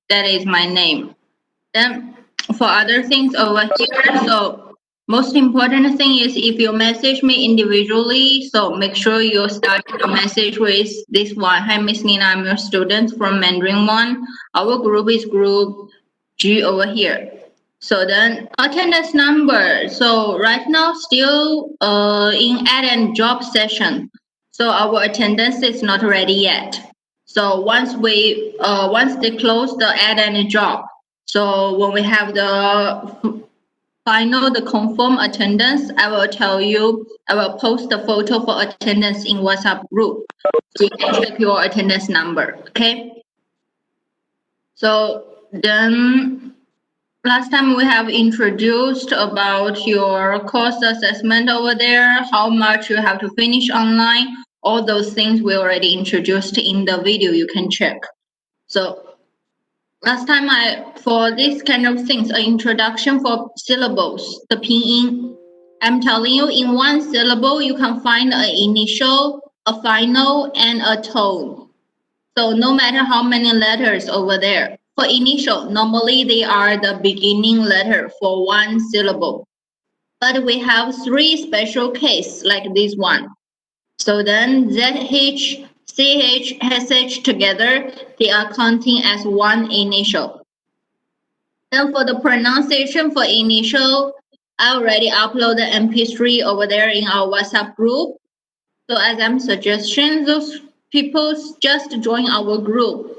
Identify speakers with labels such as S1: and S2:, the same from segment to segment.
S1: That is my name. Then for other things over here, so most important thing is if you message me individually, so make sure you start the message with this one. Hi, Miss Nina, I'm your student from Mandarin 1. Our group is group G over here. So then attendance number. So right now still in add and job session. So our attendance is not ready yet. So once they close the add and job, so when we have the final, the confirm attendance, I will tell you, I will post the photo for attendance in WhatsApp group. So you can check your attendance number, okay? So then last time we have introduced about your course assessment over there, how much you have to finish online, all those things we already introduced in the video, you can check. So last time for this kind of things, an introduction for syllables, the pinyin. I'm telling you, in one syllable, you can find an initial, a final, and a tone. So no matter how many letters over there. For initial, normally they are the beginning letter for one syllable. But we have three special cases like this one. So then ZH, CH, SH together, they are counting as one initial. Then for the pronunciation for initial, I already uploaded MP3 over there in our WhatsApp group. So as I'm suggesting, those people just join our group.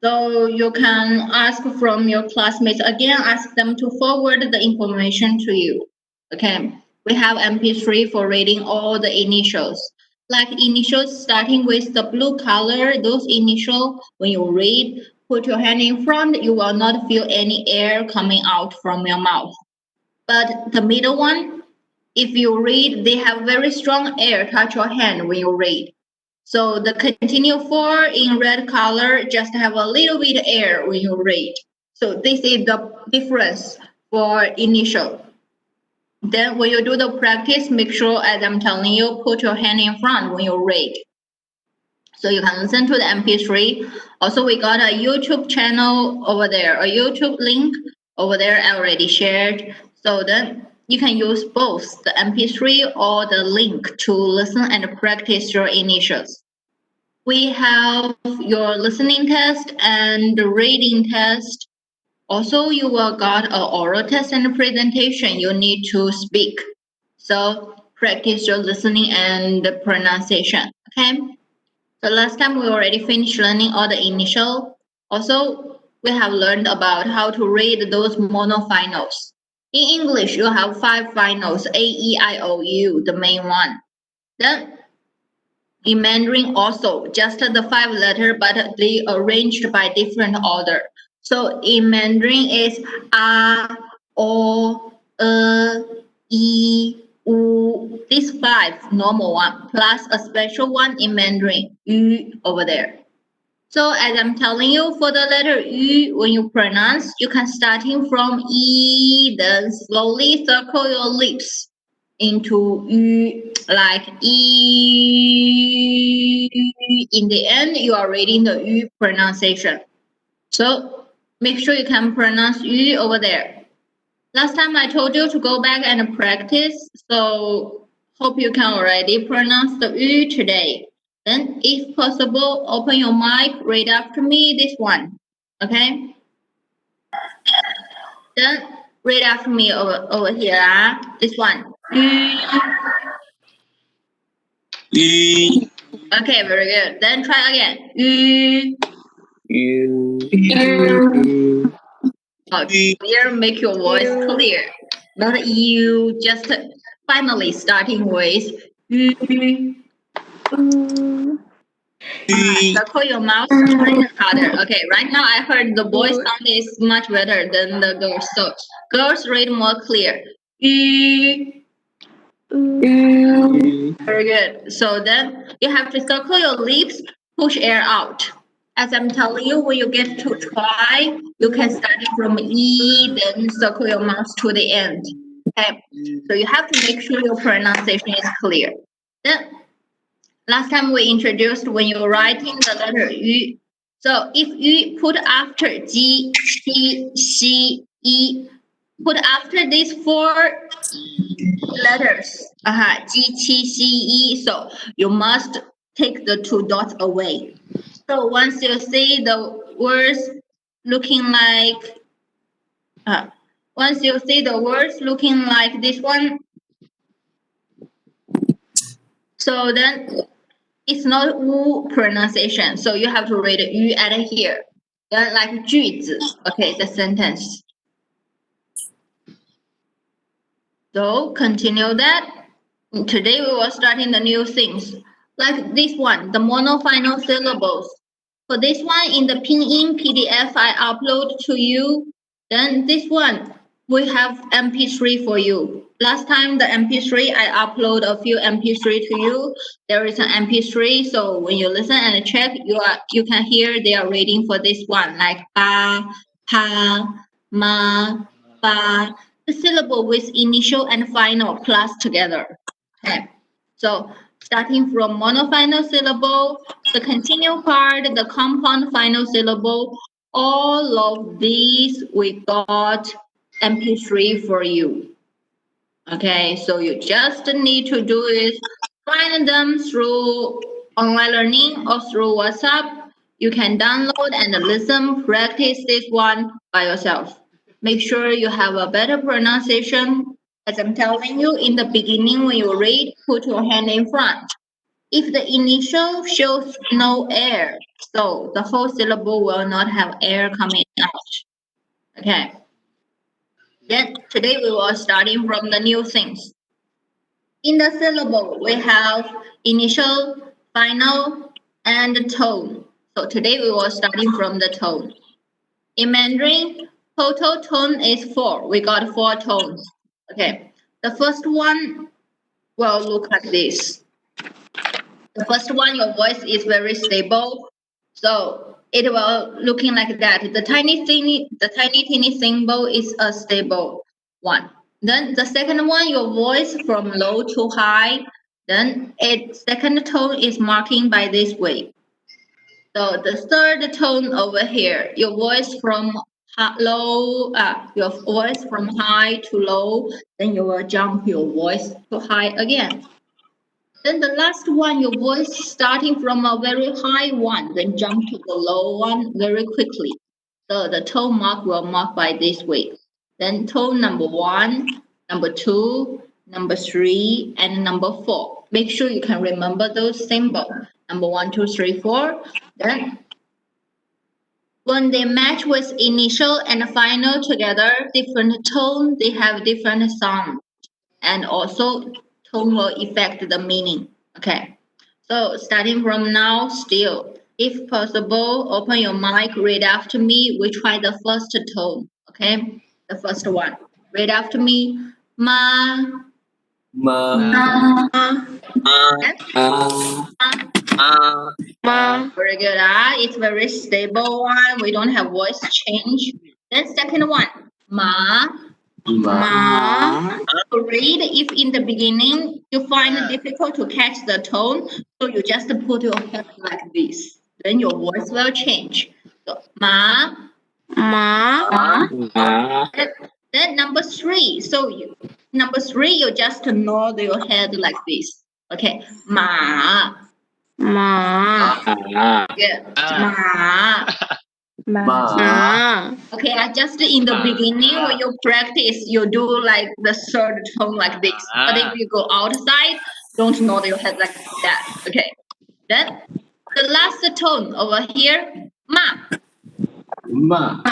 S1: So you can ask from your classmates again, ask them to forward the information to you. Okay, we have MP3 for reading all the initials. Like initials starting with the blue color, those initials, when you read, put your hand in front, you will not feel any air coming out from your mouth. But the middle one, if you read, they have very strong air touch your hand when you read. So the continue for in red color just have a little bit air when you read. So this is the difference for initial. Then when you do the practice, make sure, as I'm telling you, put your hand in front when you read. So you can listen to the MP3. Also, we got a YouTube channel over there, a YouTube link over there I already shared. So then you can use both the MP3 or the link to listen and practice your initials. We have your listening test and reading test. Also, you will got an oral test and presentation you need to speak. So practice your listening and the pronunciation, okay? So last time we already finished learning all the initial. Also, we have learned about how to read those monofinals. In English, you have 5 finals, A, E, I, O, U, the main one. Then in Mandarin also, just the 5 letter, but they arranged by different order. So in Mandarin is A, O, E, U. These 5 normal one, plus a special one in Mandarin, Yu over there. So as I'm telling you, for the letter Yu, when you pronounce, you can starting from E, then slowly circle your lips into Yu, like E. In the end, you are reading the Yu pronunciation. So make sure you can pronounce Yu over there. Last time I told you to go back and practice, so hope you can already pronounce the Yu today. Then, if possible, open your mic, read after me this one. Okay? Then read after me over here. This one. Okay, very good. Then try again. Oh, clear, make your voice clear. Not you, just finally starting with. Circle your mouth kind of harder. Okay, right now I heard the boy sound is much better than the girls. So girls read more clear. Very good. So then you have to circle your lips, push air out. As I'm telling you, when you get to try, you can start from E, then circle your mouth to the end. Okay. So you have to make sure your pronunciation is clear. Then last time we introduced when you're writing the letter U. So if you put after G, T, C, E, put after these four letters, G, T, C, E. So you must take the two dots away. So once you see the words looking like, once you see the words looking like this one, so then it's not Wu pronunciation. So you have to read Yu at here. Then like 句子, okay, the sentence. So continue that. Today we will start in the new things. Like this one, the monofinal syllables. For this one in the pinyin PDF I upload to you. Then this one, we have MP3 for you. Last time the MP3, I upload a few MP3 to you. There is an MP3, so when you listen and check, you can hear they are reading for this one, like ba, pa, ma, ba. The syllable with initial and final plus together. Okay. So starting from monofinal syllable, the continual part, the compound final syllable, all of these we got MP3 for you. Okay, so you just need to do is find them through online learning or through WhatsApp. You can download and listen, practice this one by yourself. Make sure you have a better pronunciation. As I'm telling you in the beginning, when you read, put your hand in front. If the initial shows no air, so the whole syllable will not have air coming out. Okay. Then today we will starting from the new things. In the syllable, we have initial, final, and tone. So today we will starting from the tone. In Mandarin, total tone is 4. We got 4 tones. Okay. The first one will look like this. The first one, your voice is very stable. So it will looking like that. The tiny teeny symbol is a stable one. Then the second one, your voice from low to high. Then its second tone is marking by this way. So the third tone over here, your voice from your voice from high to low. Then you will jump your voice to high again. Then the last one, your voice starting from a very high one, then jump to the low one very quickly. So the tone mark will mark by this way. Then tone number 1, number 2, number 3, and number 4. Make sure you can remember those symbols. Number 1, 2, 3, 4. Then when they match with initial and final together, different tone, they have different sound. And also tone will affect the meaning. Okay. So starting from now, still, if possible, open your mic, read after me. We try the first tone. Okay. The first one. Read after me. Ma.
S2: Ma.
S1: Ma.
S2: Ma.
S1: Very good. It's very stable one. We don't have voice change. Then second one. Ma.
S2: Ma.
S1: To read, if in the beginning you find it difficult to catch the tone, so you just put your head like this. Then your voice will change. So ma,
S2: Ma.
S1: Then number 3. So number 3, you just nod your head like this. Okay, ma. Good. Ma. Okay, just in the beginning when you practice, you do like the third tone like this. But if you go outside, don't nod your head like that. Okay. Then the last tone over here, ma.
S2: Ma.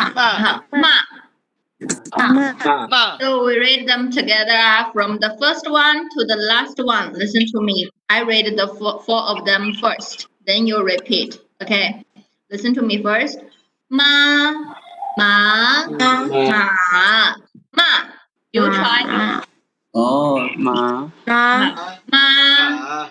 S1: Ma. So we read them together from the first one to the last one. Listen to me. I read the four of them first. Then you repeat. Okay. Listen to me first. Ma. You try.
S2: Oh, ma.
S1: Ma.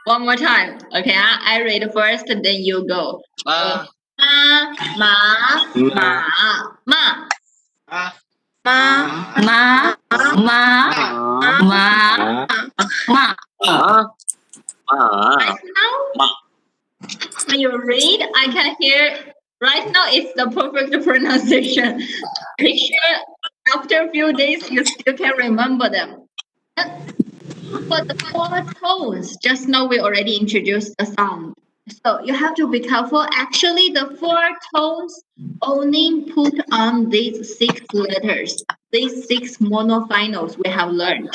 S1: One more time. Okay, I read first, then you go. Ma. Ma, Right now, when you read, I can hear. Right now, it's the perfect pronunciation. Make sure after a few days you still can remember them. For the four tones, just now we already introduced the sound. So you have to be careful. Actually, the four tones only put on these six letters, these six monofinals we have learned.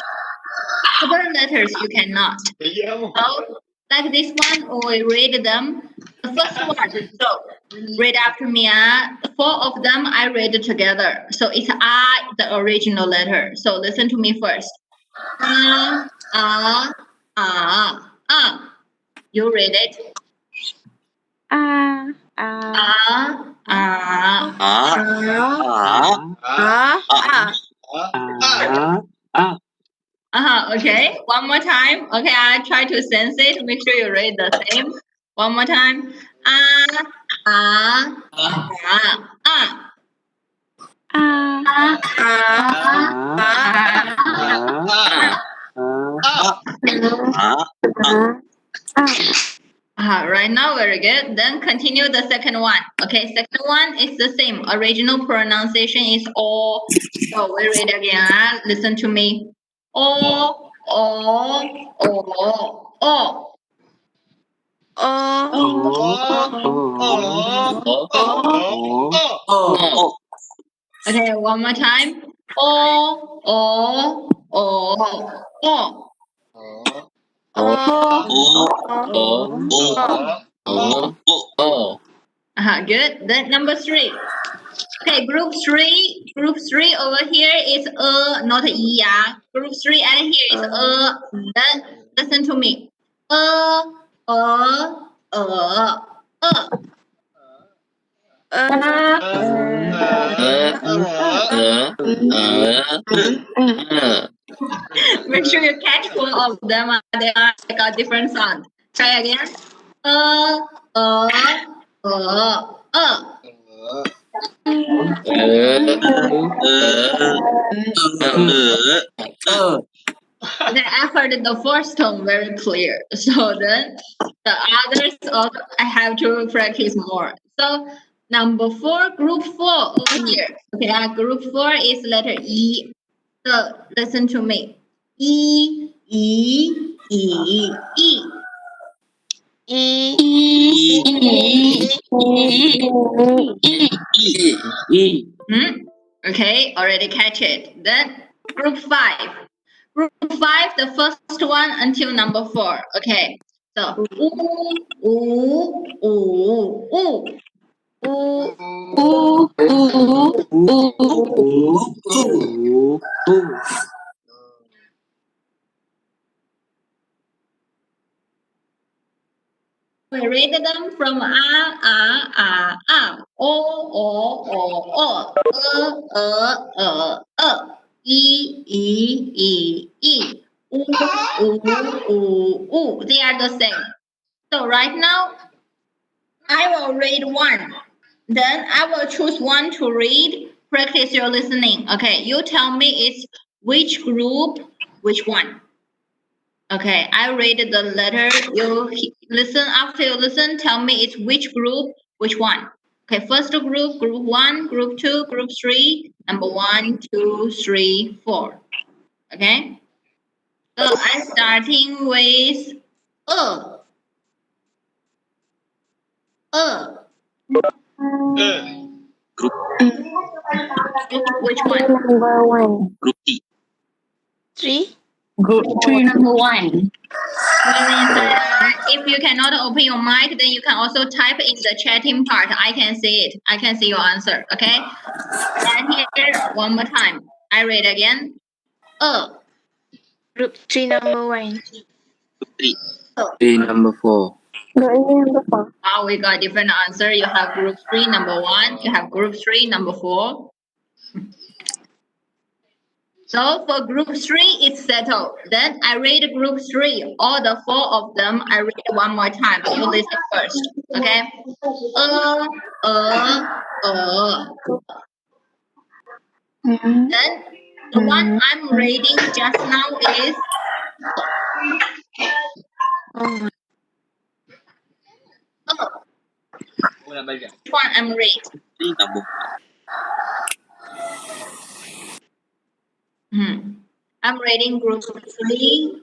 S1: Other letters you cannot. So, like this one, we read them. The first one, so read after me. Four of them I read together. So it's I, the original letter. So listen to me first. Ah, ah. You read it. Ah, okay. One more time. Okay, I try to sense it. Make sure you read the same. One more time. Ah, ah, ah. Right now, very good. Then continue the second one. Okay, second one is the same. Original pronunciation is O. So we read again. Listen to me. O, O, O, O. Okay, one more time. O, O, O, O. Good. Then number three. Okay, group three. Group three over here is not e. Yeah. Group three and here is Then listen to me. Uh, uh. Make sure you catch one of them. They are like a different sound. Try again. Uh, uh, uh, uh. Then I heard the first tone very clear. So then the others also I have to practice more. So number four, group four over here. Okay, group four is letter E. So listen to me. E, E, E, E. Okay, already catch it. Then group five. Group five, the first one until number four. Okay. So ooh, ooh, ooh, ooh. We read them from ooh. They are the same. So right now, I will read one. Then I will choose one to read. Practice your listening. Okay, you tell me it's which group, which one. Okay, I read the letter. You listen. After you listen, tell me it's which group, which one. Okay, first group, group one, group two, group three, number 1, 2, 3, 4. Okay, so I'm starting with uh, uh. Which one?
S2: Number one.
S3: Group D.
S2: Three.
S1: Group 3, number 1. If you cannot open your mic, then you can also type in the chatting part. I can see it. I can see your answer. Okay. Right here, one more time. I read again.
S2: Group 3, number one.
S3: Group 3.
S2: Three, number four.
S1: Number 4. We got different answer. You have group 3, number 1. You have group 3, number 4. So for group 3, it's settled. Then I read group 3. All the 4 of them, I read one more time. You listen first. Okay? Uh. Then the one I'm reading just now is which one I'm reading. I'm reading group 3,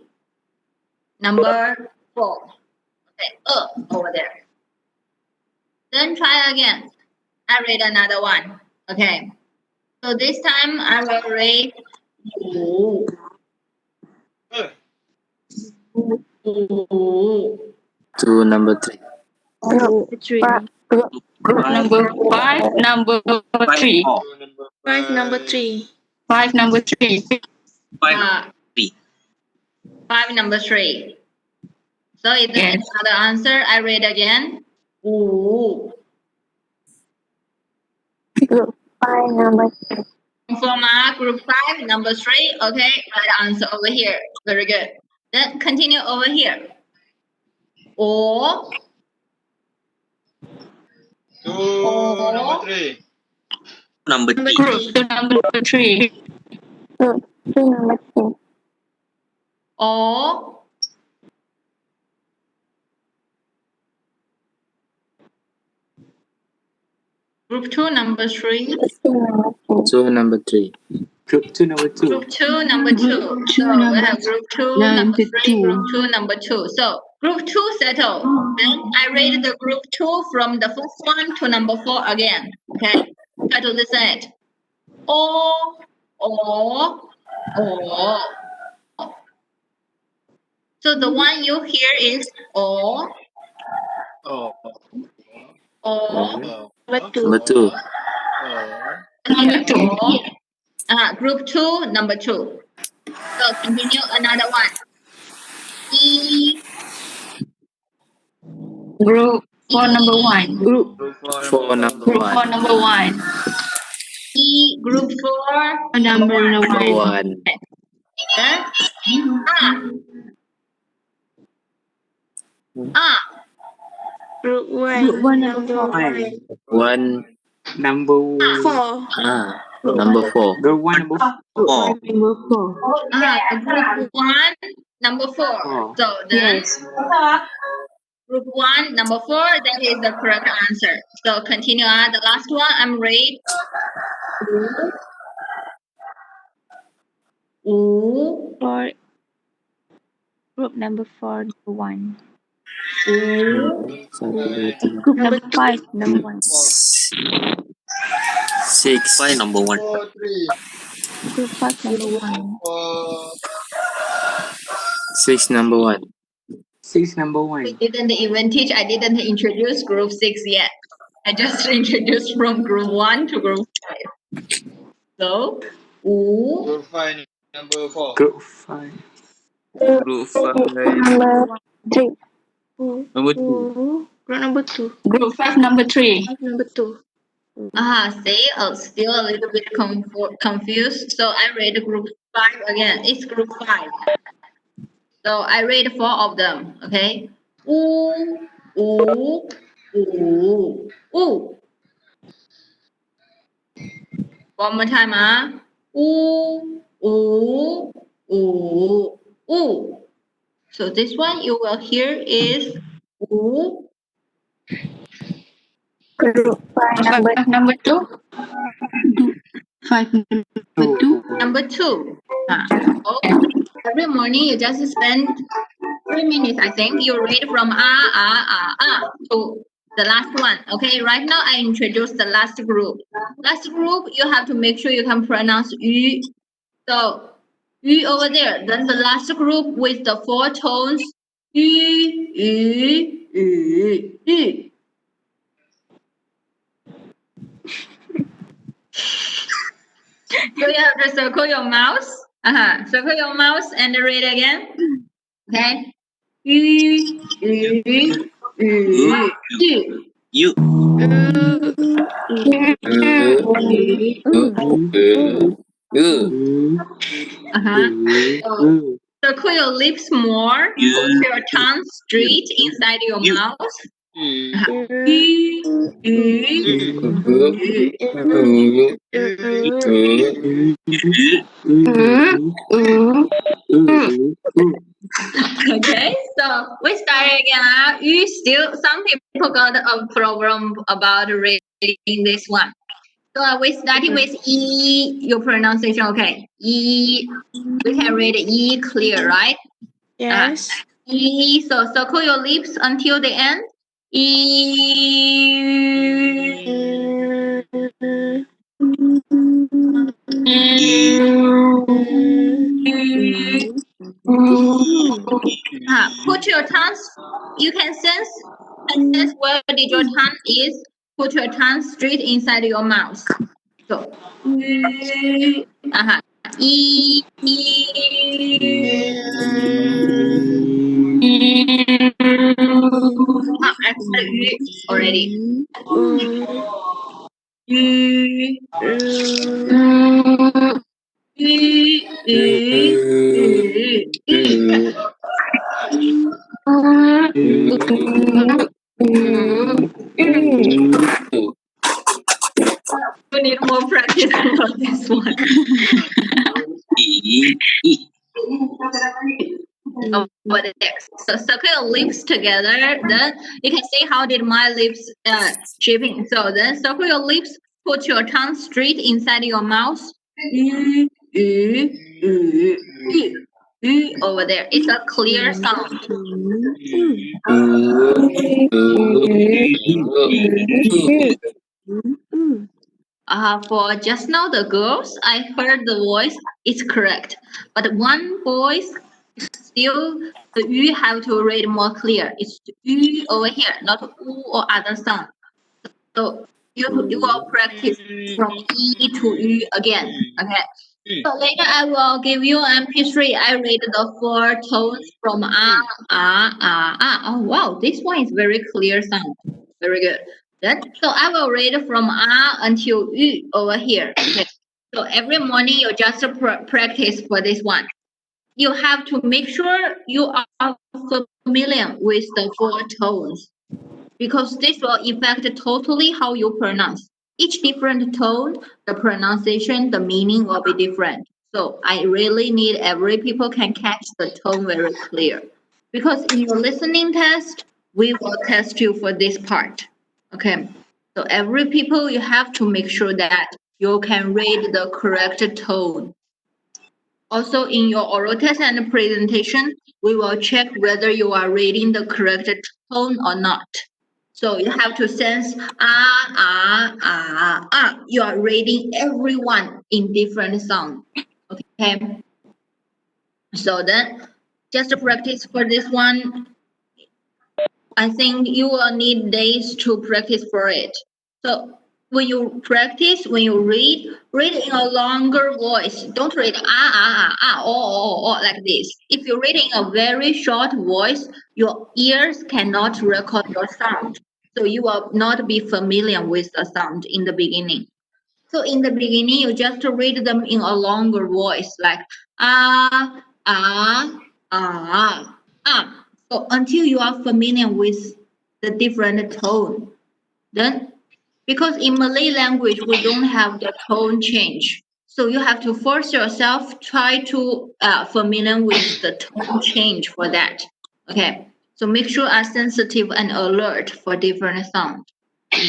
S1: number 4. Okay, over there. Then try again. I read another one. Okay. So this time I will read Wu.
S2: To number 3.
S3: Number 5, number 3.
S2: 5 number 3.
S3: 5, number 3.
S1: 5 number 3. So is there another answer? I read again. Wu.
S2: Group 5 number 3.
S1: For my group 5 number 3. Okay, right answer over here. Very good. Then continue over here. O.
S4: Number 3.
S2: Number 3.
S3: Group 2, number 3.
S2: Group 2 number 3.
S1: O. Group 2 number 3.
S2: So number 3. Group 2 number 2.
S1: Group 2 number 2. So we have group 2 number 3, group 2 number 2. So group 2 settled. Then I read the group 2 from the first one to number 4 again. Okay. Try to listen it. O. So the one you hear is O.
S2: Number 2.
S1: Here, O. Group 2 number 2. So continue another one. E.
S3: Group 4, number 1.
S2: Group 4 number
S3: Group
S2: 1.
S3: 4, number 1.
S1: E. Group 4
S3: Number 1.
S2: Number 1.
S1: Then
S2: Group 1 number 1. 1 number 4. Number 4. Group 1 number 4.
S1: Group 1 number 4. So then group 1 number 4, that is the correct answer. So continue on the last one. I'm read.
S5: For group number 4, number 1. Group number 5, number 1.
S2: 6. 5 number 1.
S4: 4, 3.
S5: Group 5, number 1.
S2: 6 number 1. 6 number
S1: We
S2: 1.
S1: didn't even teach. I didn't introduce group 6 yet. I just introduced from group 1 to group 5. So,
S4: Group 5 number 4.
S2: Group 5. Group 5.
S5: Number 3.
S2: Number 2.
S5: Group number 2.
S3: Group 5, number 3.
S5: Number 2.
S1: see, still a little bit confused. So I read group 5 again. It's group 5. So I read 4 of them. Okay. Ooh, ooh, ooh, ooh. One more time, Ooh, ooh, ooh, ooh. So this one you will hear is ooh.
S2: Group 5
S3: Number 2. 5, number 2.
S1: Number 2. So every morning you just spend 3 minutes, I think. You read from to the last one. Okay, right now I introduce the last group. Last group, you have to make sure you can pronounce yu. So yu over there. Then the last group with the 4 tones. Yu. So you have to circle your mouse. Circle your mouse and read again. Okay.
S2: You.
S1: Circle your lips more. Put your tongue straight inside your mouth. Okay, so we start again. You still, some people got a problem about reading this one. So we starting with E, your pronunciation, okay. E, we can read E clear, right?
S5: Yes.
S1: E, so circle your lips until the end. Put your tongue, you can sense where did your tongue is. Put your tongue straight inside your mouth. So, E, I said already. You need more practice for this one. Over there. So circle your lips together. Then you can see how did my lips shaping. So then circle your lips. Put your tongue straight inside your mouth. Over there. It's a clear sound. For just now, the girls, I heard the voice. It's correct, but one voice still the U have to read more clear. It's U over here, not U or other sound. So you will practice from E to U again. Okay. So later I will give you MP3. I read the 4 tones from Oh wow, this one is very clear sound. Very good. Then so I will read from until U over here. Okay. So every morning you just practice for this one. You have to make sure you are familiar with the 4 tones because this will affect totally how you pronounce. Each different tone, the pronunciation, the meaning will be different. So I really need every people can catch the tone very clear. Because in your listening test, we will test you for this part. Okay. So every people you have to make sure that you can read the correct tone. Also, in your oral test and presentation, we will check whether you are reading the correct tone or not. So you have to sense You are reading everyone in different sound. Okay. So then, just to practice for this one, I think you will need days to practice for it. So when you practice, when you read in a longer voice. Don't read like this. If you read in a very short voice, your ears cannot record your sound. So you will not be familiar with the sound in the beginning. So in the beginning, you just read them in a longer voice, like ah, ah, ah, ah. So until you are familiar with the different tone. Then, because in Malay language, we don't have the tone change. So you have to force yourself, try to familiar with the tone change for that. Okay. So make sure are sensitive and alert for different sound.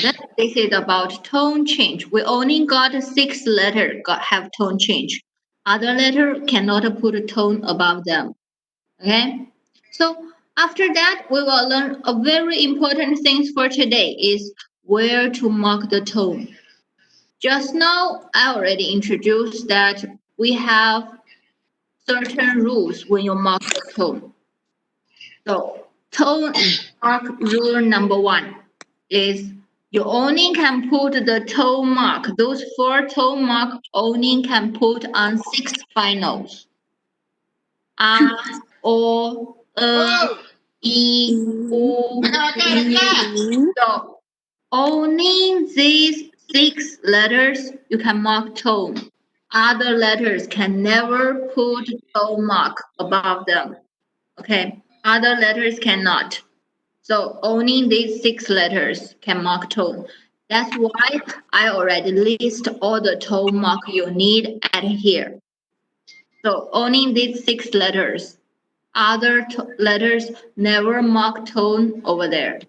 S1: Then this is about tone change. We only got 6 letters got have tone change. Other letter cannot put a tone above them. Okay. So after that, we will learn a very important things for today is where to mark the tone. Just now, I already introduced that we have certain rules when you mark the tone. So tone mark rule number 1 is you only can put the tone mark. Those 4 tone mark only can put on 6 finals. O, E, U, U. So only these 6 letters you can mark tone. Other letters can never put tone mark above them. Okay, other letters cannot. So only these 6 letters can mark tone. That's why I already list all the tone mark you need at here. So only these 6 letters. Other letters never mark tone over there.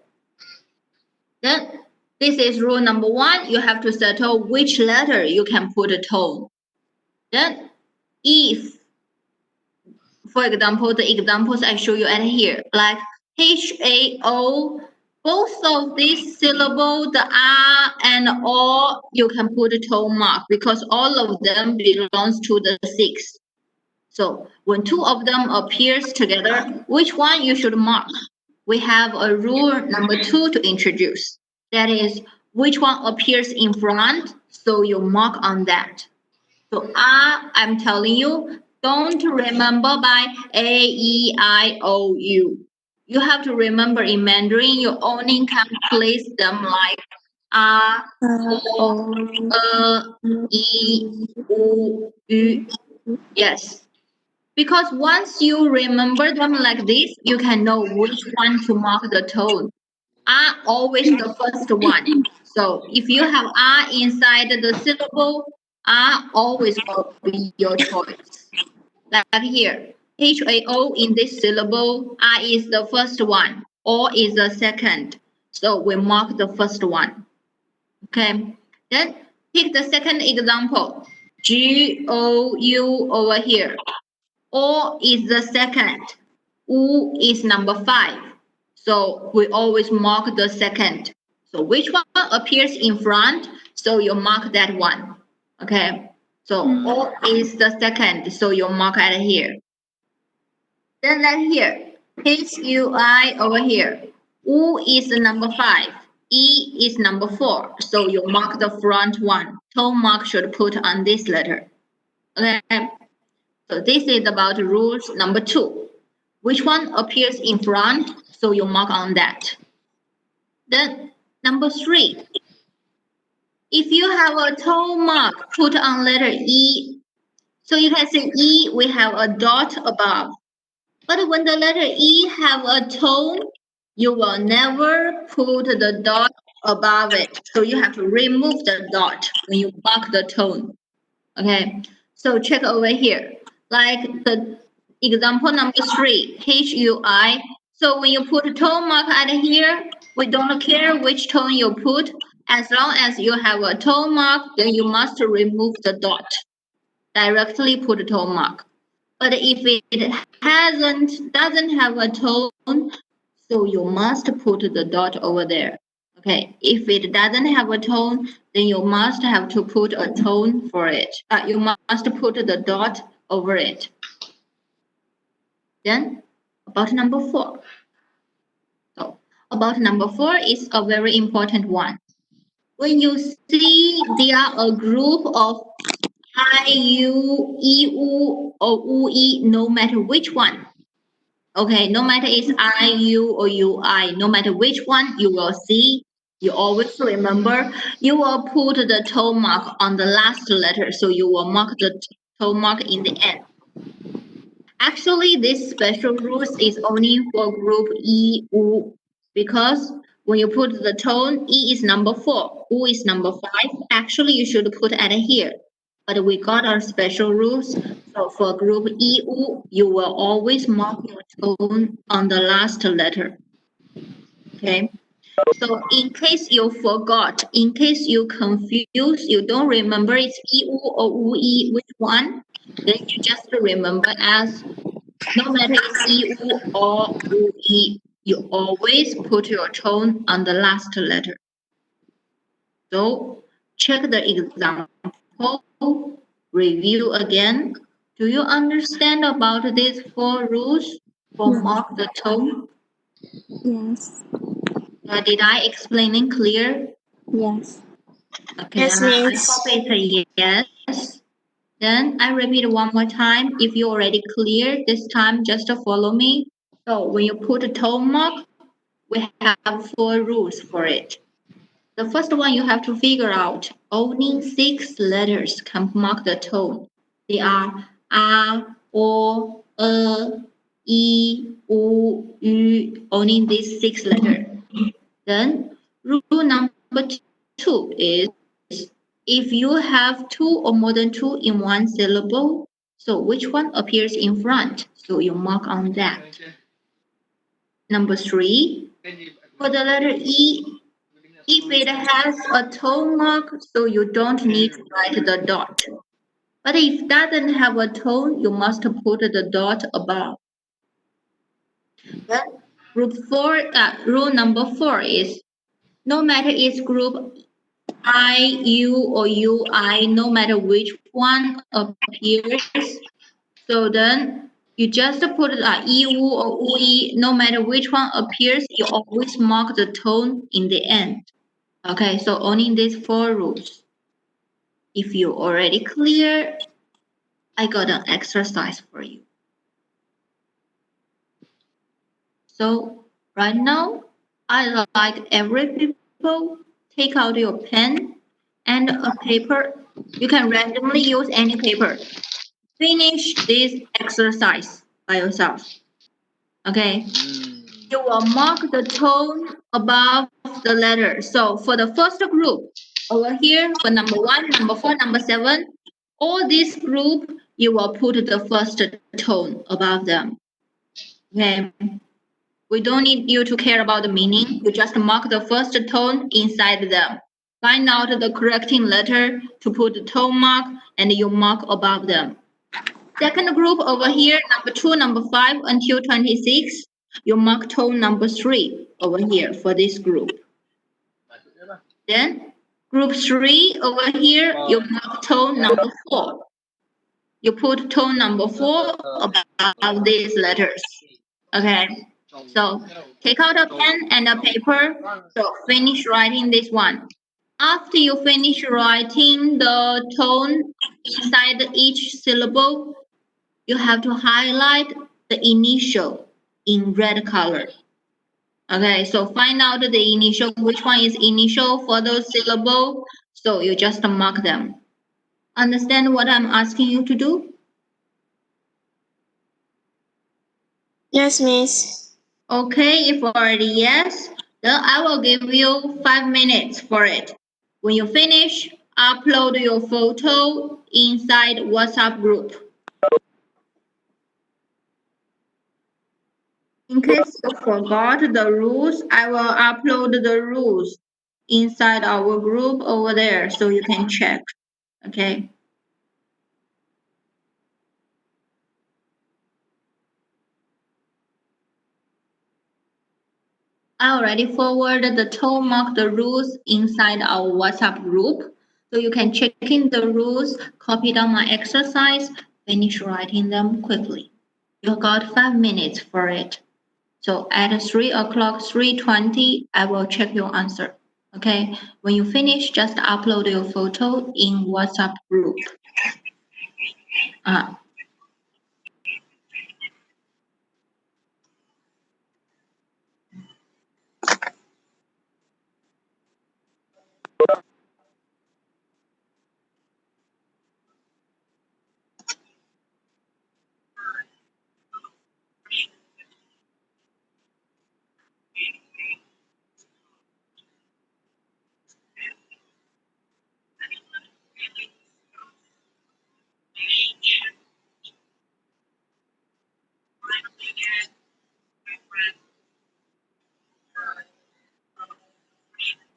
S1: Then this is rule number 1. You have to settle which letter you can put a tone. Then if, for example, the examples I show you at here, like HAO, both of these syllables, the R and O, you can put a tone mark because all of them belongs to the 6. So when 2 of them appears together, which one you should mark? We have a rule number 2 to introduce. That is, which one appears in front, so you mark on that. So I'm telling you, don't remember by A, E, I, O, U. You have to remember in Mandarin, you only can place them like A, O, E, U, U. Yes. Because once you remember them like this, you can know which one to mark the tone. Are always the first one. So if you have R inside the syllable, R always will be your choice. Like here, HAO in this syllable, R is the first one, O is the second. So we mark the first one. Okay. Then pick the second example. GOU over here. O is the second. U is number 5. So we always mark the second. So which one appears in front? So you mark that one. Okay. So O is the second. So you mark at here. Then right here. HUI over here. U is the number 5. E is number 4. So you mark the front one. Tone mark should put on this letter. Okay. So this is about rules number 2. Which one appears in front? So you mark on that. Then number 3. If you have a tone mark put on letter E, so you can say E, we have a dot above. But when the letter E have a tone, you will never put the dot above it. So you have to remove the dot when you mark the tone. Okay, so check over here. Like the example number 3, HUI. So when you put a tone mark at here, we don't care which tone you put. As long as you have a tone mark, then you must remove the dot. Directly put a tone mark. But if it doesn't have a tone, so you must put the dot over there. Okay, if it doesn't have a tone, then you must have to put a tone for it. You must put the dot over it. Then about number 4. So about number 4 is a very important one. When you see there are a group of I, U, E, U, or U, E, no matter which one. Okay, no matter it's I, U, or U, I, no matter which one you will see, you always remember, you will put the tone mark on the last letter. So you will mark the tone mark in the end. Actually, this special rules is only for group E, U, because when you put the tone, E is number 4, U is number 5. Actually, you should put at here. But we got our special rules. So for group EU, you will always mark your tone on the last letter. Okay. So in case you forgot, in case you confuse, you don't remember it's EU or UE, which one, then you just remember as no matter it's EU or UE, you always put your tone on the last letter. So check the example. Review again. Do you understand about these 4 rules for mark the tone?
S5: Yes.
S1: Did I explain it clear?
S5: Yes.
S1: Okay, I hope it's a yes. Then I repeat one more time. If you already clear this time, just follow me. So when you put a tone mark, we have 4 rules for it. The first one you have to figure out, only 6 letters can mark the tone. They are A, O, E, U, Ü, only these 6 letters. Then rule number 2 is if you have 2 or more than 2 in one syllable, so which one appears in front? So you mark on that. Number 3, for the letter E, if it has a tone mark, so you don't need to write the dot. But if it doesn't have a tone, you must put the dot above. Then rule number 4 is no matter it's group I, U, or UI, no matter which one appears, so then you just put EU or UI, no matter which one appears, you always mark the tone in the end. Okay, so only these 4 rules. If you're already clear, I got an exercise for you. So right now, I like every people take out your pen and a paper. You can randomly use any paper. Finish this exercise by yourself. Okay. You will mark the tone above the letter. So for the first group, over here for number 1, number 4, number 7, all this group, you will put the first tone above them. Okay. We don't need you to care about the meaning. You just mark the first tone inside them. Find out the correcting letter to put the tone mark and you mark above them. Second group over here, number 2, number 5 until 26. You mark tone number 3 over here for this group. Then group 3 over here, you mark tone number 4. You put tone number 4 above these letters. Okay. So take out a pen and a paper. So finish writing this one. After you finish writing the tone inside each syllable, you have to highlight the initial in red color. Okay, so find out the initial, which one is initial for those syllables. So you just mark them. Understand what I'm asking you to do?
S6: Yes, Miss.
S1: Okay, if already yes, then I will give you 5 minutes for it. When you finish, upload your photo inside WhatsApp group. In case you forgot the rules, I will upload the rules inside our group over there so you can check. Okay. I already forwarded the tone mark the rules inside our WhatsApp group. So you can check in the rules, copy down my exercise, finish writing them quickly. You got 5 minutes for it. So at 3 o'clock, 3:20, I will check your answer. Okay. When you finish, just upload your photo in WhatsApp group.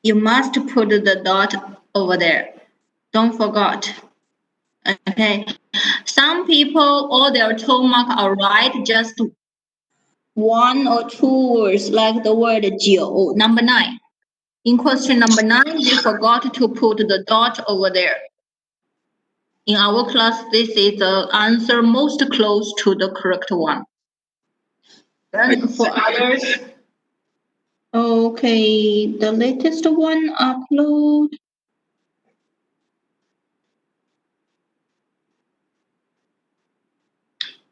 S1: You must put the dot over there. Don't forget. Okay. Some people, all their tone mark are right, just 1 or 2 words, like the word 9, number 9. In question number 9, they forgot to put the dot over there. In our class, this is the answer most close to the correct one. Then for others, okay, the latest one upload.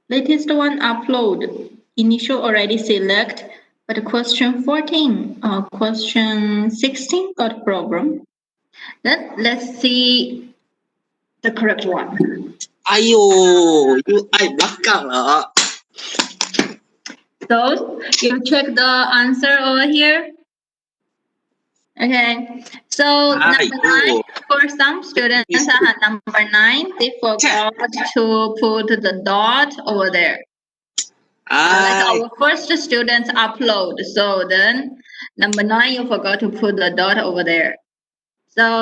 S1: Latest one upload. Initial already select, but question 14, question 16 got problem. Then let's see the correct one.
S2: Ayo, you ai belakang lah.
S1: So you check the answer over here. Okay. So number 9, for some students, number 9, they forgot to put the dot over there. Like our first students upload. So then number 9, you forgot to put the dot over there. So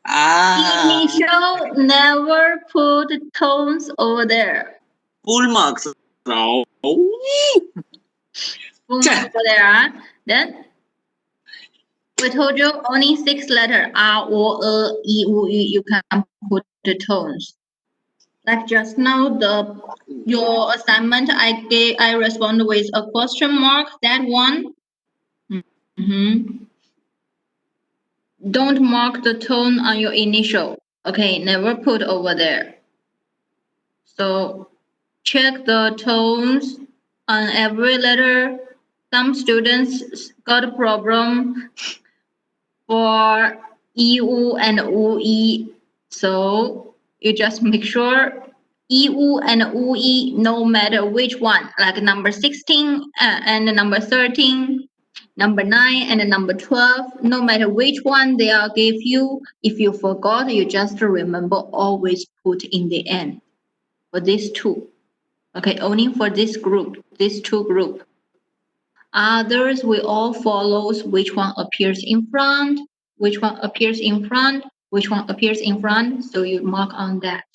S1: initial never put tones over there.
S2: Full marks. No.
S1: Full marks over there. Huh? Then we told you only 6 letters R, O, E, U, U. You can put the tones. Like just now, your assignment I respond with a question mark. That one. Don't mark the tone on your initial. Okay, never put over there. So check the tones on every letter. Some students got a problem for EU and UE. So you just make sure EU and UE, no matter which one, like number 16 and number 13, number 9 and number 12, no matter which one they are give you, if you forgot, you just remember always put in the end for these two. Okay, only for this group, these two group. Others we all follows which one appears in front, which one appears in front, which one appears in front. So you mark on that.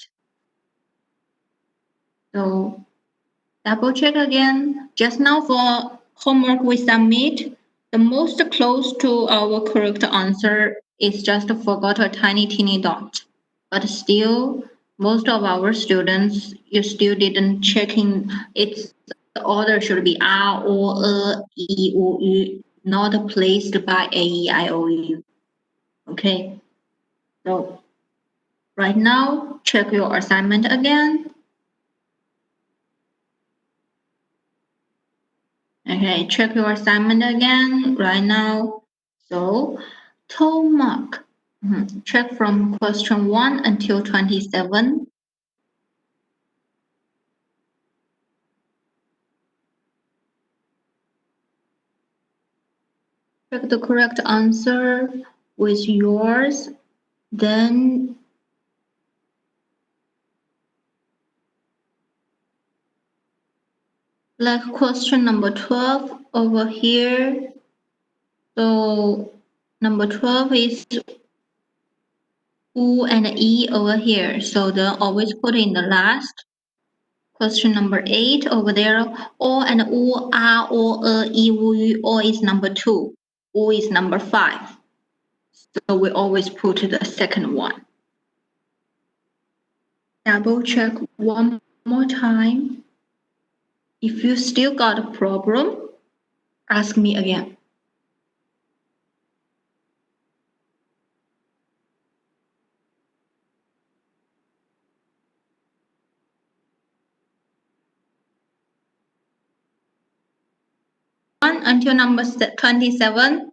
S1: So double check again. Just now for homework we submit, the most close to our correct answer is just forgot a tiny teeny dot. But still, most of our students, you still didn't check in. It's the order should be R, O, E, U, U, not placed by A, E, I, O, U. Okay. So right now, check your assignment again. Okay, check your assignment again right now. So, tone mark. Check from question 1 until 27. Check the correct answer with yours. Then like question number 12 over here. So number 12 is U and E over here. So then always put in the last. Question number 8 over there. O and U, R, O, E, U, O is number 2. U is number 5. So we always put the second one. Double check one more time. If you still got a problem, ask me again. Until number 27.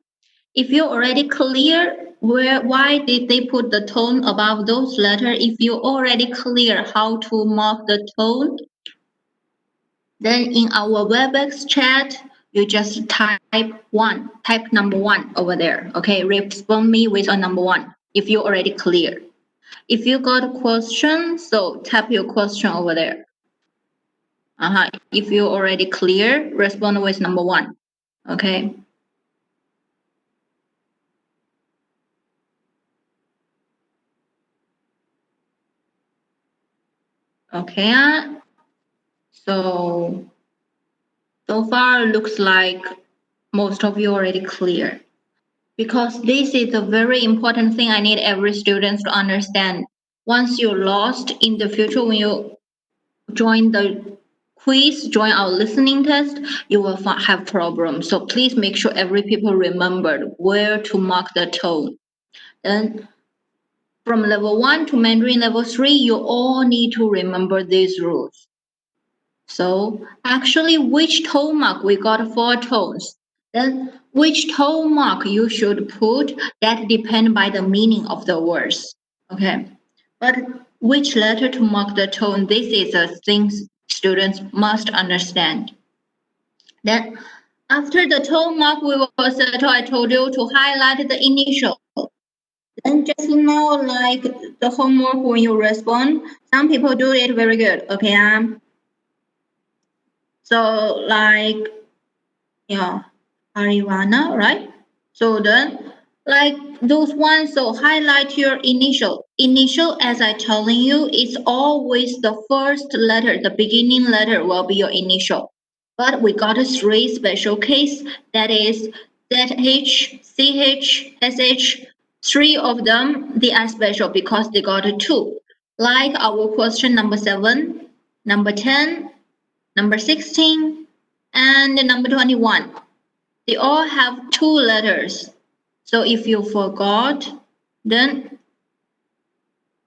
S1: If you already clear why did they put the tone above those letters, if you already clear how to mark the tone, then in our WebEx chat, you just type number 1 over there. Okay, respond me with a number 1 if you already clear. If you got a question, so type your question over there. If you already clear, respond with number 1. Okay. Okay. So far looks like most of you already clear. Because this is a very important thing I need every student to understand. Once you're lost in the future, when you join the quiz, join our listening test, you will have problems. So please make sure every people remembered where to mark the tone. Then from level 1 to Mandarin level 3, you all need to remember these rules. So actually, which tone mark? We got 4 tones. Then which tone mark you should put, that depend by the meaning of the words. Okay. But which letter to mark the tone? This is a thing students must understand. Then after the tone mark, we will settle. I told you to highlight the initial. Then just now, like the homework when you respond, some people do it very good. Okay, so like yeah, Ariwana, right? So then like those ones, so highlight your initial. Initial, as I telling you, is always the first letter, the beginning letter will be your initial. But we got a three special case, that is ZH, CH, SH. Three of them, they are special because they got a two. Like our question number 7, number 10, number 16, and number 21. They all have two letters. So if you forgot, then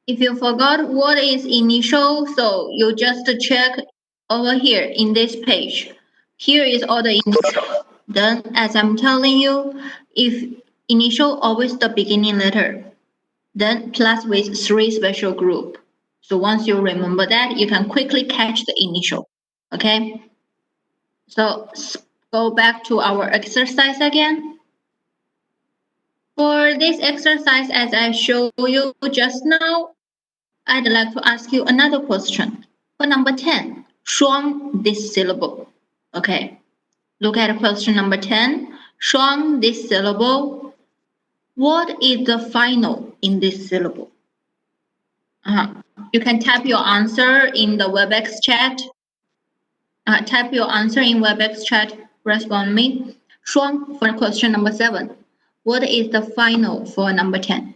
S1: if you forgot what is initial, so you just check over here in this page. Here is all the initial. Then as I'm telling you, if initial always the beginning letter, then plus with three special group. So once you remember that, you can quickly catch the initial. Okay? So go back to our exercise again. For this exercise, as I show you just now, I'd like to ask you another question. For number 10, 双 this syllable. Okay, look at question number 10. 双 this syllable. What is the final in this syllable? You can type your answer in the WebEx chat. Type your answer in WebEx chat. Respond me. 双 for question number 7. What is the final for number 10?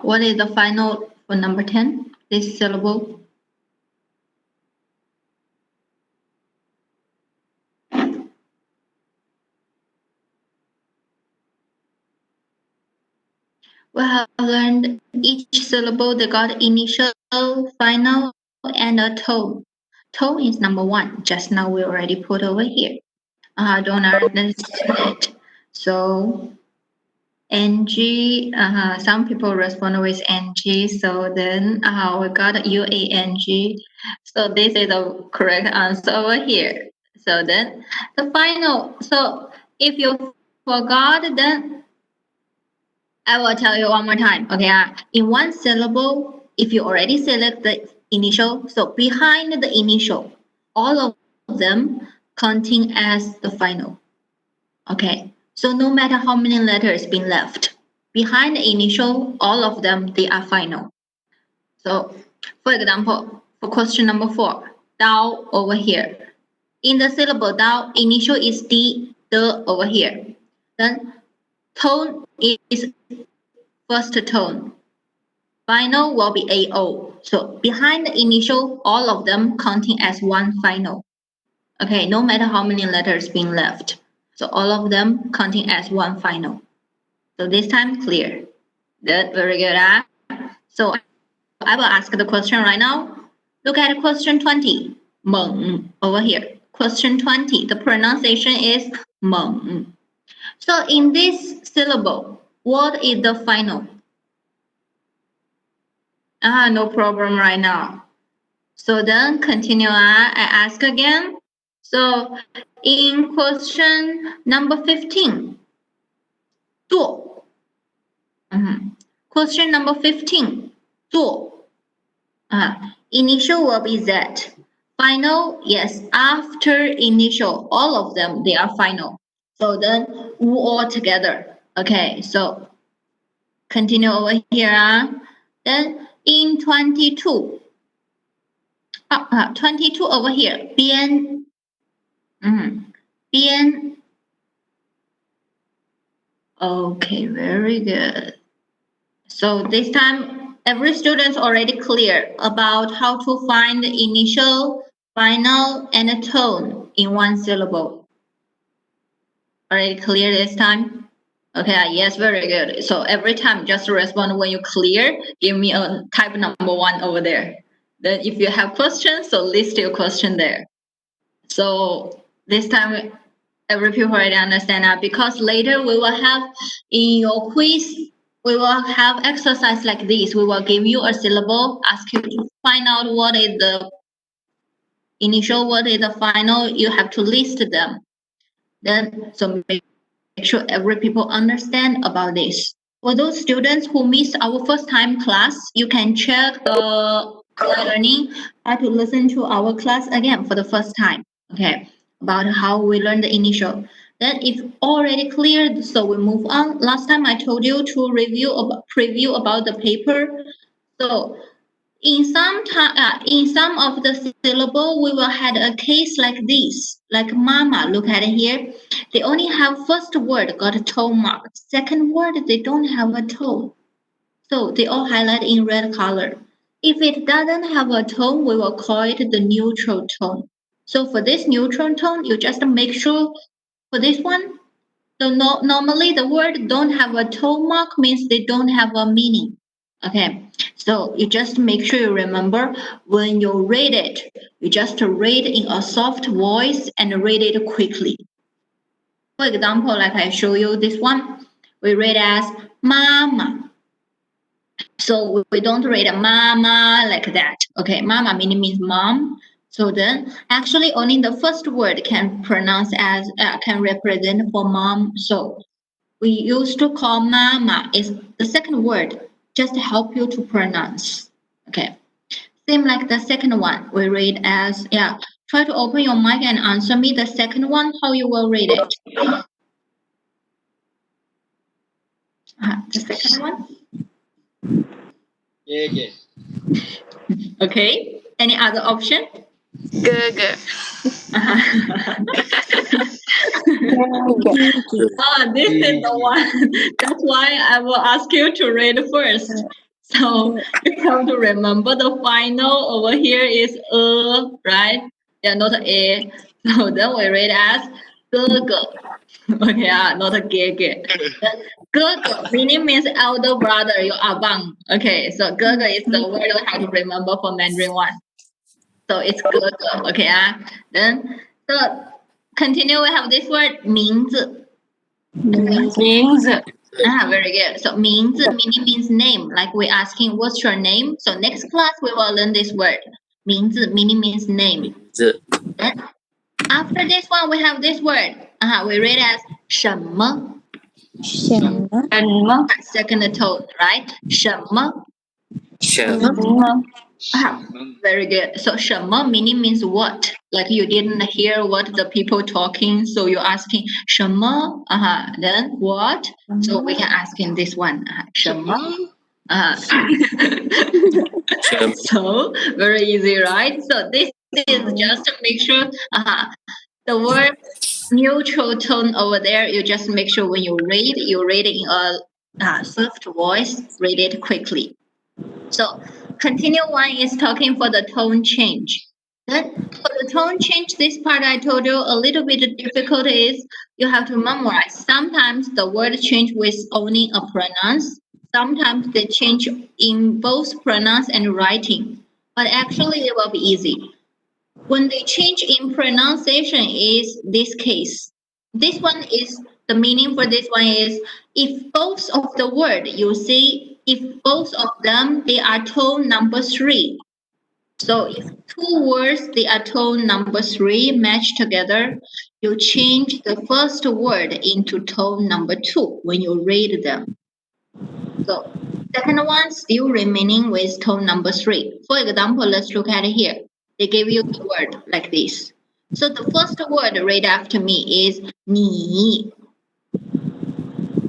S1: What is the final for number 10? This syllable. We have learned each syllable, they got initial, final, and a tone. Tone is number 1. Just now we already put over here. Don't understand it. So NG, some people respond with NG, so then we got UANG. So this is the correct answer over here. So then the final, so if you forgot, then I will tell you one more time. Okay, in one syllable, if you already select the initial, so behind the initial, all of them counting as the final. Okay, so no matter how many letters been left, behind the initial, all of them, they are final. So, for example, for question number 4, dao over here. In the syllable dao, initial is D, the over here. Then tone is first tone. Final will be AO. So behind the initial, all of them counting as one final. Okay, no matter how many letters being left. So all of them counting as one final. So this time clear. Good, very good. So I will ask the question right now. Look at question 20. 猛 over here. Question 20. The pronunciation is 猛. So in this syllable, what is the final? No problem right now. So then continue. I ask again. So in question number 15, 做. Question number 15, 做. Initial will be Z. Final, yes, after initial, all of them, they are final. So then all together. Okay, so continue over here. Then in 22, 22 over here, 边. 边. Okay, very good. So this time, every student's already clear about how to find the initial, final, and a tone in one syllable. Already clear this time? Okay, yes, very good. So every time, just respond when you clear. Give me a type number 1 over there. Then if you have questions, so list your question there. So this time, every people already understand that, because later we will have in your quiz, we will have exercise like this. We will give you a syllable, ask you to find out what is the initial, what is the final, you have to list them. Then, so make sure every people understand about this. For those students who missed our first time class, you can check the learning how to listen to our class again for the first time. Okay, about how we learn the initial. Then if already clear, so we move on. Last time I told you to preview about the paper. So in some of the syllable, we will have a case like this, like mama. Look at it here. They only have first word got a tone mark. Second word they don't have a tone, so they all highlight in red color. If it doesn't have a tone, we will call it the neutral tone. So for this neutral tone, you just make sure for this one. So normally the word don't have a tone mark means they don't have a meaning. Okay, so you just make sure you remember when you read it, you just read in a soft voice and read it quickly. For example, like I show you this one, we read as mama. So we don't read mama like that. Okay, mama means mom. So then actually only the first word can pronounce as can represent for mom. So we used to call mama is the second word just to help you to pronounce. Okay. Same like the second one. We read as try to open your mic and answer me the second one, how you will read it. The second one.
S4: Okay.
S1: Okay. Any other option?
S6: Girl.
S1: This is the one. That's why I will ask you to read first. So you have to remember the final over here is right? Yeah, not a. So then we read as ge. Okay, not a ge. Ge meaning means elder brother, your abang. Okay, so ge is the word you have to remember for Mandarin one. So it's ge. Okay, then so continue. We have this word 名字.
S3: 名字
S1: Very good. So 名字 meaning means name. Like we're asking, what's your name? So next class we will learn this word. 名字 meaning means name. Then after this one we have this word. We read as 什么.
S5: 什么
S3: 什么
S1: Second tone, right? 什么.
S3: 什么
S1: Very good. So 什么 meaning means what? Like you didn't hear what the people talking, so you're asking 什么? Then what? So we can ask in this one. 什么? So very easy, right? So this is just to make sure the word neutral tone over there. You just make sure when you read it in a soft voice. Read it quickly. So continue one is talking for the tone change. Then for the tone change, this part I told you a little bit difficult is you have to memorize. Sometimes the word change with only a pronounce. Sometimes they change in both pronounce and writing. But actually it will be easy. When they change in pronunciation is this case. This one is the meaning for this one is if both of the word you see if both of them they are tone number 3. So if two words they are tone number 3 match together, you change the first word into tone number 2 when you read them. So second one still remaining with tone number 3. For example, let's look at it here. They give you the word like this. So the first word right after me is 你.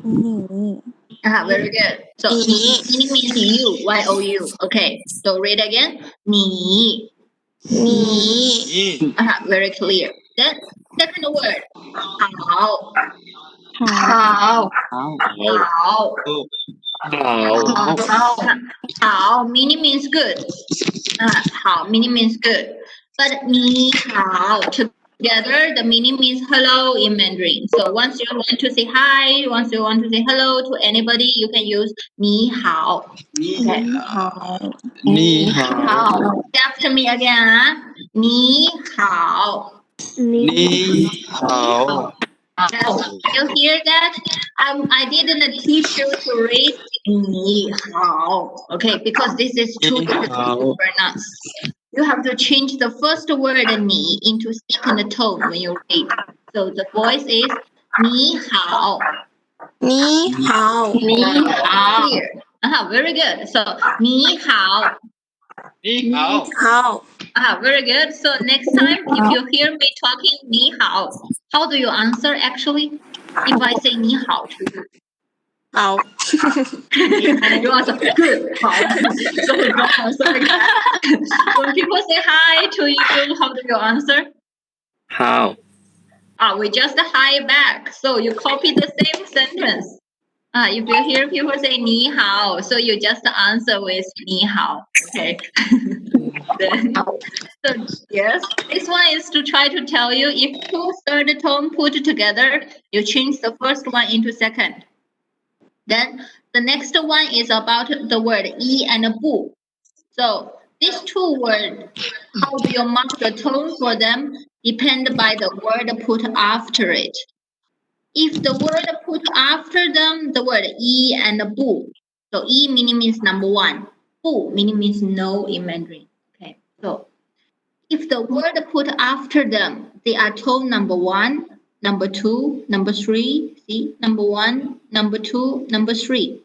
S5: 你
S1: Very good. So 你 meaning means you, Y-O-U. Okay. So read again. 你. Very clear. Then second word. 好.
S3: 好
S1: 好 meaning means good. 好 meaning means good. But 你好 together the meaning means hello in Mandarin. So once you want to say hi, once you want to say hello to anybody, you can use 你好. Okay.
S5: 你好
S3: 你好
S1: After me again. 你好.
S5: 你
S1: You hear that? I didn't teach you to read 你好. Okay, because this is too difficult to pronounce. You have to change the first word 你 into second tone when you read. So the voice is 你好.
S6: 你好，
S1: 你好. Here. Very good. So 你好.
S4: 你好.
S6: 好，
S1: Very good. So next time, if you hear me talking 你好, how do you answer actually? If I say 你好 to you,
S6: 好，
S1: you answer good. 好. So don't answer like that. When people say hi to you, how do you answer?
S2: How?
S1: We just hi back. So you copy the same sentence. If you hear people say 你好, so you just answer with 你好. Okay. Then, so yes, this one is to try to tell you if two third tone put together, you change the first one into second. Then the next one is about the word "e" and "bu." So these two words, how do you mark the tone for them? Depend by the word put after it. If the word put after them, the word "e" and "bu." So "e" means number one, "bu" means no in Mandarin. Okay, so if the word put after them, they are tone number one, number two, number three. See, number one, number two, number three.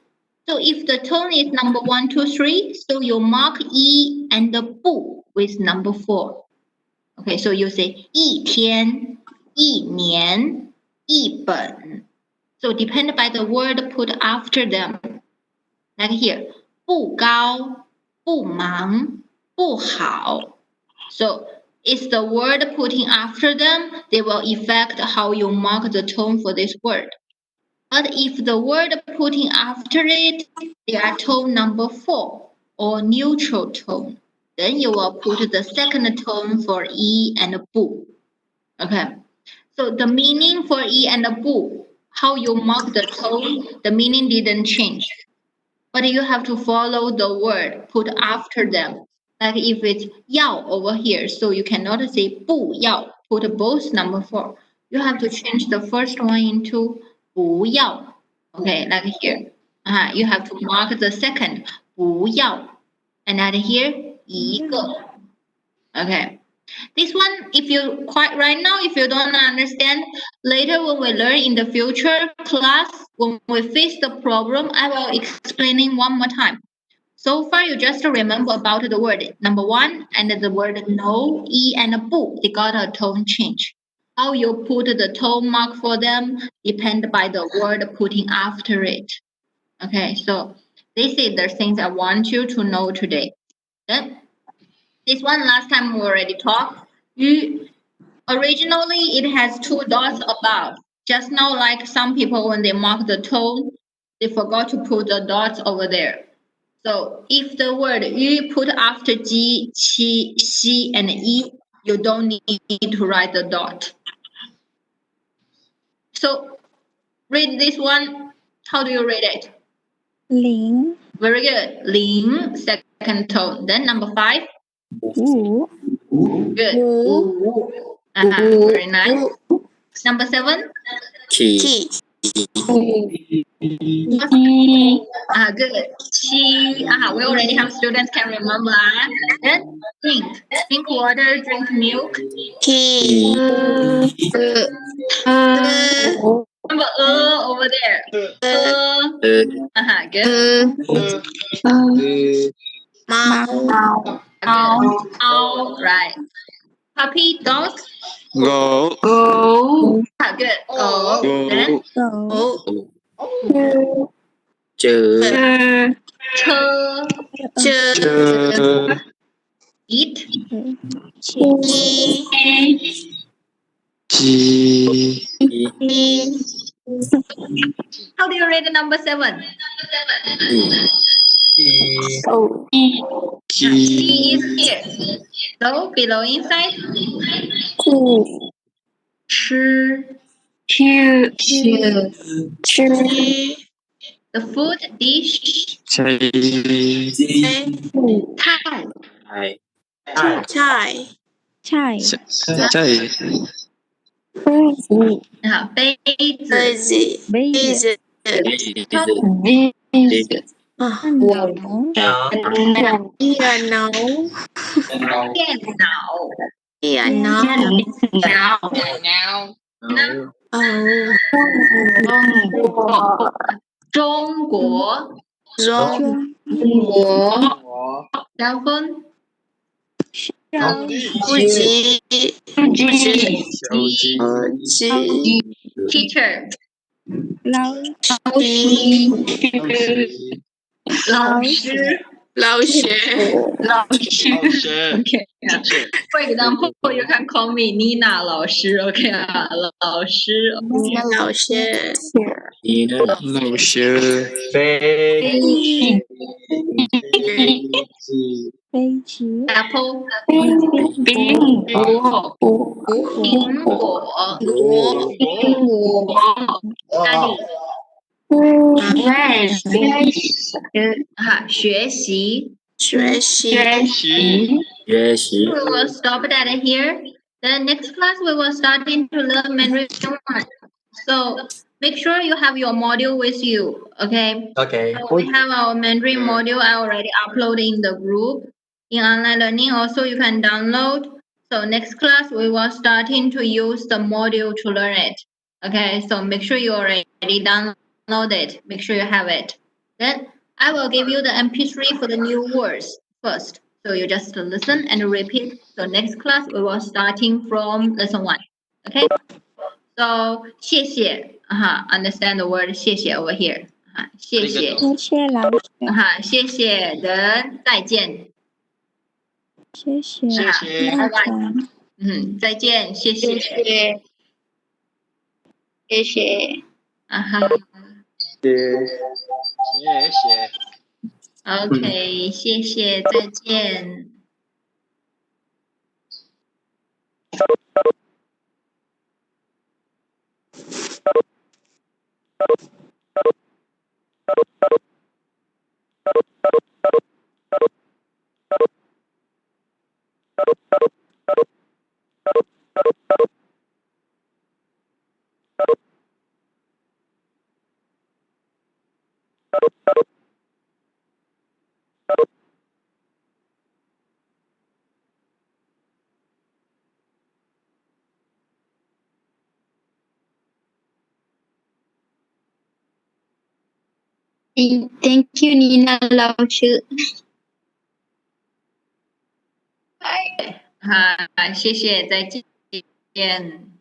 S1: So if the tone is number one, two, three, so you mark E and the bu with number four. Okay, so you say 一天,一年,一本. So depend by the word put after them. Like here, 不高,不忙,不好. So it's the word putting after them, they will affect how you mark the tone for this word. But if the word putting after it, they are tone number four or neutral tone, then you will put the second tone for E and bu. Okay. So the meaning for E and bu, how you mark the tone, the meaning didn't change. But you have to follow the word put after them. Like if it's 要 over here, so you cannot say 不要, put both number four. You have to change the first one into 不要. Okay, like here. You have to mark the second 不要. And at here, 一个. Okay. This one, if you quite right now, if you don't understand, later when we learn in the future class, when we face the problem, I will explain it one more time. So far, you just remember about the word number one and the word no, e and bu. They got a tone change. How you put the tone mark for them depend by the word putting after it. Okay, so this is the things I want you to know today. Then this one last time we already talked. Originally, it has two dots above. Just now, like some people, when they mark the tone, they forgot to put the dots over there. So if the word yu put after ji, qi, xi, and yi, you don't need to write the dot. So read this one. How do you read it?
S5: 零
S1: Very good. Ling, second tone. Then number 5.
S5: 五
S1: Good.
S6: 五
S1: Very nice. Number 7.
S2: Key.
S6: 气
S1: Good. She. We already have students can remember. Then drink. Drink water. Drink milk.
S6: 气
S1: Number over there. Good.
S6: Mau
S1: Right. Puppy, dog.
S2: Go.
S1: Good. Go. Then
S5: 狗
S2: Chữ.
S1: Chơ.
S6: Chơ
S1: Eat.
S5: 七
S6: Chi
S2: Chi.
S1: How do you read the number 7? She is here. So below inside.
S5: 兔
S1: Shi.
S5: 吃
S1: The food dish.
S2: Chai.
S1: Thai.
S2: Hai.
S6: 菜
S5: 菜
S2: Chai.
S5: 杯子
S1: 杯子。
S6: 杯子
S5: 杯子
S6: 杯子
S2: Easy.
S6: 电脑，电脑，
S1: 中国，
S6: 中
S3: 我
S1: 然后呢
S6: 不急，？Teacher，老
S1: 老师
S6: 老师，
S1: ，OK 啊。For example, you can call me Nina 老师，OK 啊，老师。
S6: 老师，
S2: 老师，
S6: 飞机，
S1: Apple，
S3: 苹果
S1: 苹果，Study，学习。
S6: 学习，
S2: 学习
S1: We will stop that here. The next class we will start into learn Mandarin 1. So make sure you have your module with you. Okay. So we have our Mandarin module. I already uploaded in the group. In online learning, also you can download. So next class we will starting to use the module to learn it. Okay. So make sure you already download it. Make sure you have it. Then I will give you the MP3 for the new words first. So you just listen and repeat. So next class we will starting from lesson 1. Okay. So 谢谢 understand the word 谢谢 over here 谢谢
S6: 谢谢老师，
S1: 谢谢的再见
S6: 谢谢
S4: 谢谢
S6: 校长，
S1: 再见谢谢
S3: 谢谢。
S4: 谢谢。
S1: OK 谢谢再见。
S3: Thank you, Nina 老师。
S1: 谢谢再见。